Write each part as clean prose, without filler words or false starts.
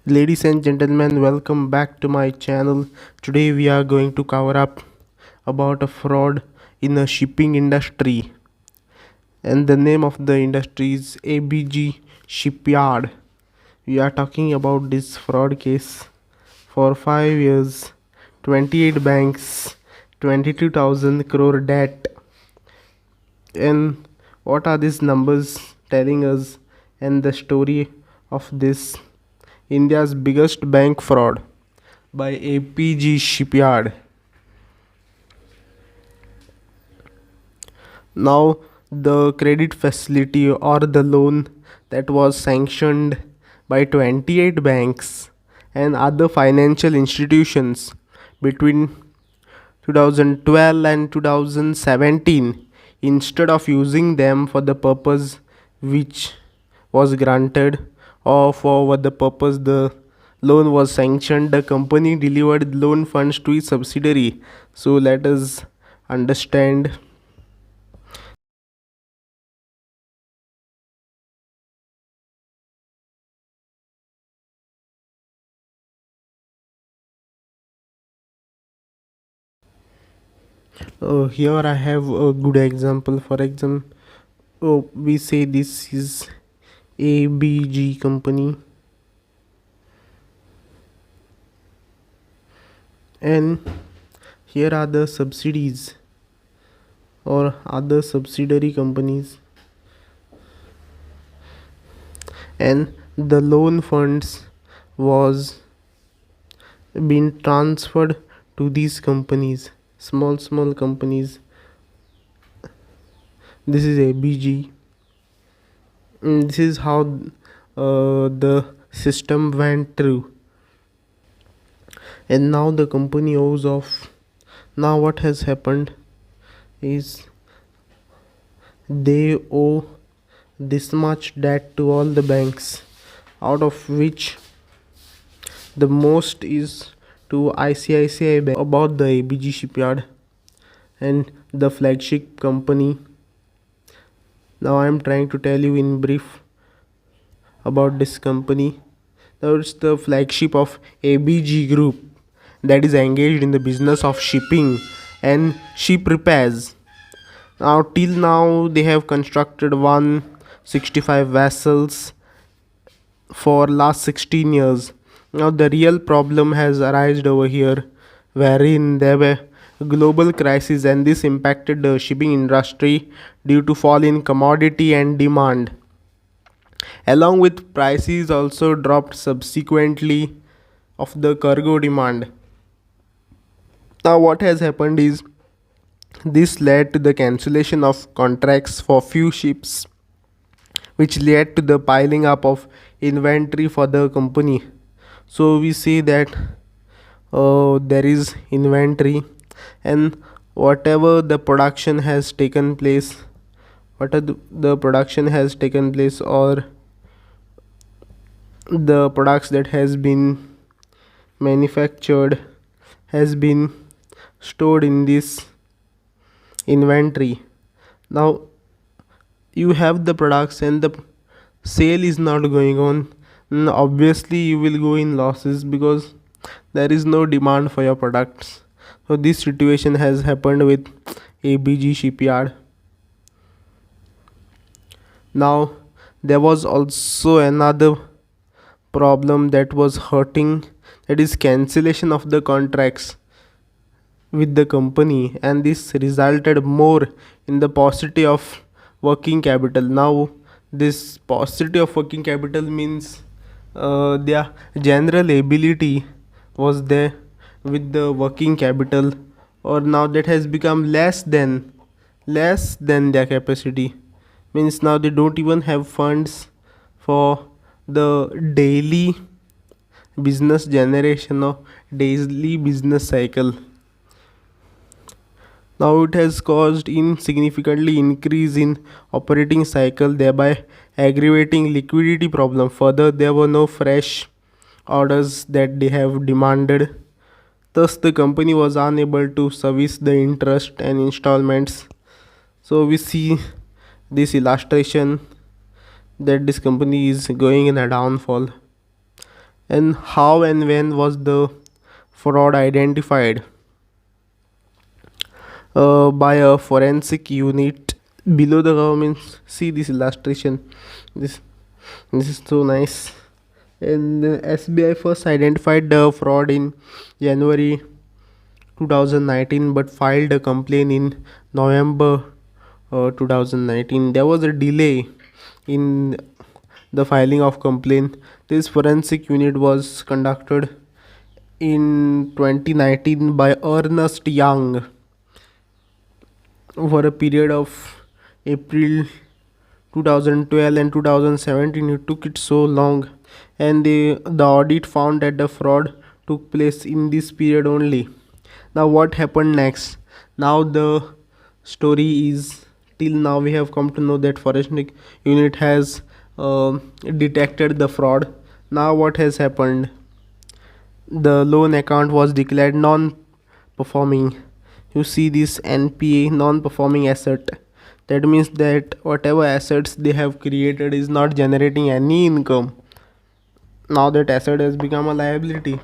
Ladies and gentlemen, welcome back to my channel. Today we are going to cover up about a fraud in the shipping industry, and the name of the industry is ABG Shipyard. We are talking about this fraud case for 5 years, 28 banks, 22,000 crore debt. And what are these numbers telling us, and the story of this India's biggest bank fraud by ABG Shipyard. Now, the credit facility or the loan that was sanctioned by 28 banks and other financial institutions between 2012 and 2017, instead of using them for the purpose which was granted or for what the purpose the loan was sanctioned, the company delivered loan funds to its subsidiary. So let us understand. Here I have a good example. For example, we say this is ABG company, and here are the subsidies or other subsidiary companies, and the loan funds was been transferred to these companies, small companies. This is ABG. This is how the system went through, and now the company owes off. Now what has happened is they owe this much debt to all the banks, out of which the most is to ICICI Bank. About the ABG Shipyard and the flagship company, now I am trying to tell you in brief about this company. Now it's the flagship of ABG Group that is engaged in the business of shipping and ship repairs. Now till now they have constructed 165 vessels for last 16 years. Now the real problem has arisen over here, wherein there were global crisis, and this impacted the shipping industry due to fall in commodity and demand. Along with prices also dropped subsequently of the cargo demand. Now what has happened is this led to the cancellation of contracts for few ships, which led to the piling up of inventory for the company. So we see that there is inventory, and whatever the production has taken place, the production has taken place, or the products that has been manufactured has been stored in this inventory. Now you have the products and the sale is not going on. Obviously you will go in losses because there is no demand for your products. So this situation has happened with ABG Shipyard. Now there was also another problem that was hurting, that is cancellation of the contracts with the company, and this resulted more in the paucity of working capital. Now this paucity of working capital means their general ability was there with the working capital, or now that has become less than their capacity. Means now they don't even have funds for the daily business generation or daily business cycle. Now it has caused insignificantly increase in operating cycle, thereby aggravating liquidity problem. Further, there were no fresh orders that they have demanded. Thus, the company was unable to service the interest and installments. So we see this illustration that this company is going in a downfall. And how and when was the fraud identified? By a forensic unit. Below the government, see this illustration. This this is so nice. And SBI first identified the fraud in January 2019, but filed a complaint in November 2019. There was a delay in the filing of complaint. This forensic unit was conducted in 2019 by Ernest Young for a period of April 2012 and 2017. It took it so long, and the audit found that the fraud took place in this period only. Now what happened next? Now the story is, till now we have come to know that forensic unit has detected the fraud. Now what has happened? The loan account was declared non performing. You see this NPA, non performing asset. That means that whatever assets they have created is not generating any income. Now that asset has become a liability.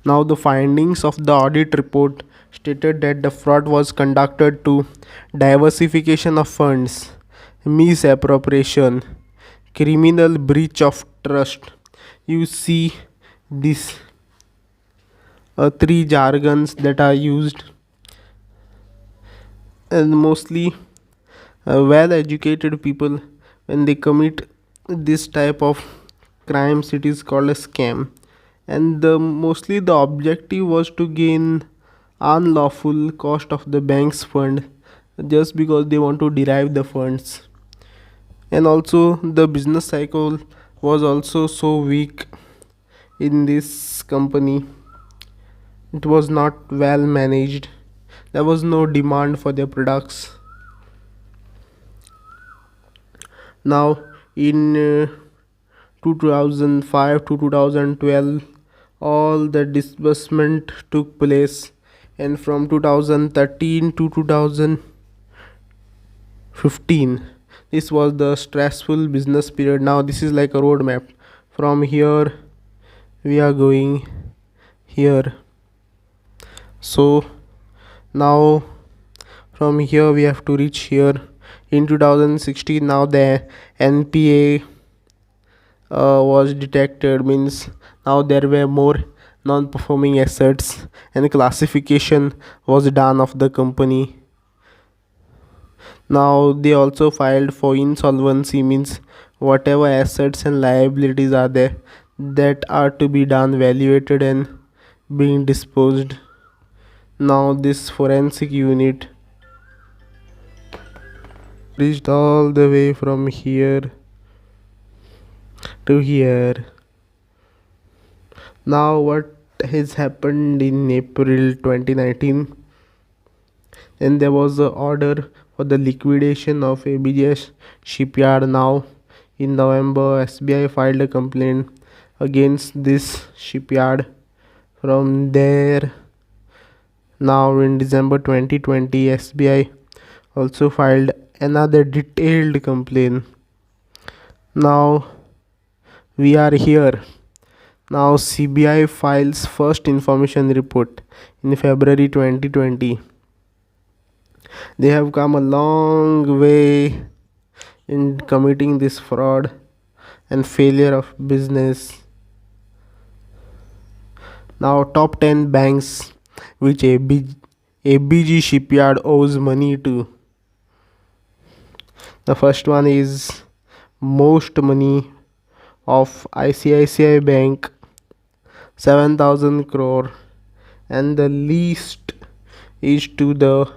Now the findings of the audit report stated that the fraud was conducted to diversification of funds, misappropriation, criminal breach of trust. You see these three jargons that are used, and mostly well educated people, when they commit this type of crimes, it is called a scam. And the mostly the objective was to gain unlawful cost of the bank's fund, just because they want to derive the funds. And also the business cycle was also so weak in this company. It was not well managed. There was no demand for their products. Now in 2005 to 2012, all the disbursement took place, and from 2013 to 2015, this was the stressful business period. Now this is like a roadmap. From here we are going here. So now from here we have to reach here. In 2016, now the NPA was detected, means now there were more non-performing assets, and classification was done of the company. Now they also filed for insolvency, means whatever assets and liabilities are there, that are to be done valuated and being disposed. Now this forensic unit reached all the way from here to here. Now what has happened in April 2019? And there was an order for the liquidation of ABG Shipyard. Now in November, SBI filed a complaint against this shipyard. From there, now in December 2020, SBI also filed another detailed complaint. Now we are here. Now CBI files first information report in February 2020. They have come a long way in committing this fraud and failure of business. Now top 10 banks which ABG Shipyard owes money to. The first one is most money of ICICI Bank, 7,000 crore, and the least is to the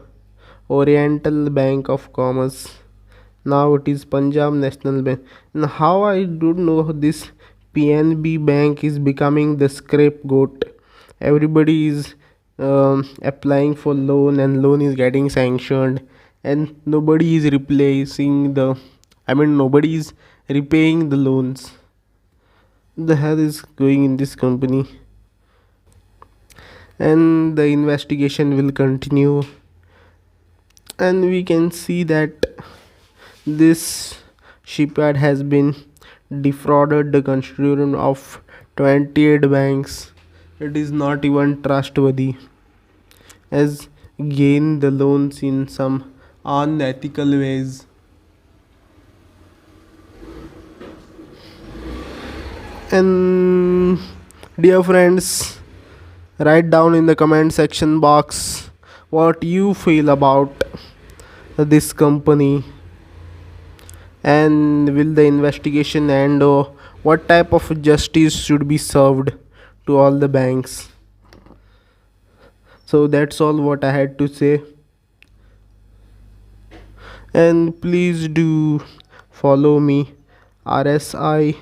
Oriental Bank of Commerce. Now it is Punjab National Bank. And how I don't know, this PNB Bank is becoming the scapegoat. Everybody is applying for loan, and loan is getting sanctioned, and nobody is nobody is repaying the loans. The hell is going in this company? And the investigation will continue, and we can see that this shipyard has been defrauded the constituent of 28 banks. It is not even trustworthy, as gain the loans in some unethical ways. And dear friends, write down in the comment section box what you feel about this company, and will the investigation end, or what type of justice should be served to all the banks. So that's all what I had to say, and please do follow me, RSI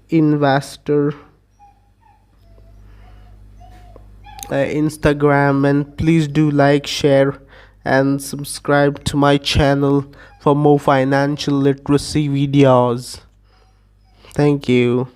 Investor, Instagram, and please do like, share, and subscribe to my channel for more financial literacy videos. Thank you.